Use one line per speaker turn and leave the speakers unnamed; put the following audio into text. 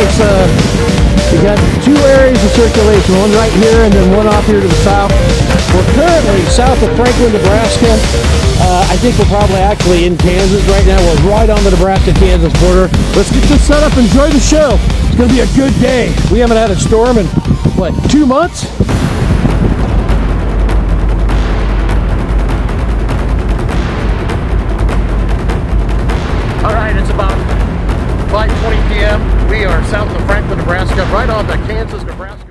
it's we got two areas of circulation, one right here and then one off here to the south. We're currently south of Franklin, Nebraska. I think we're probably actually in Kansas right now. We're right on the Nebraska-Kansas border. Let's get this set up, enjoy the show. It's gonna be a good day. We haven't had a storm in, what, 2 months? All right, it's about 5:20 p.m. We are south of Franklin, Nebraska, right on the Kansas-Nebraska.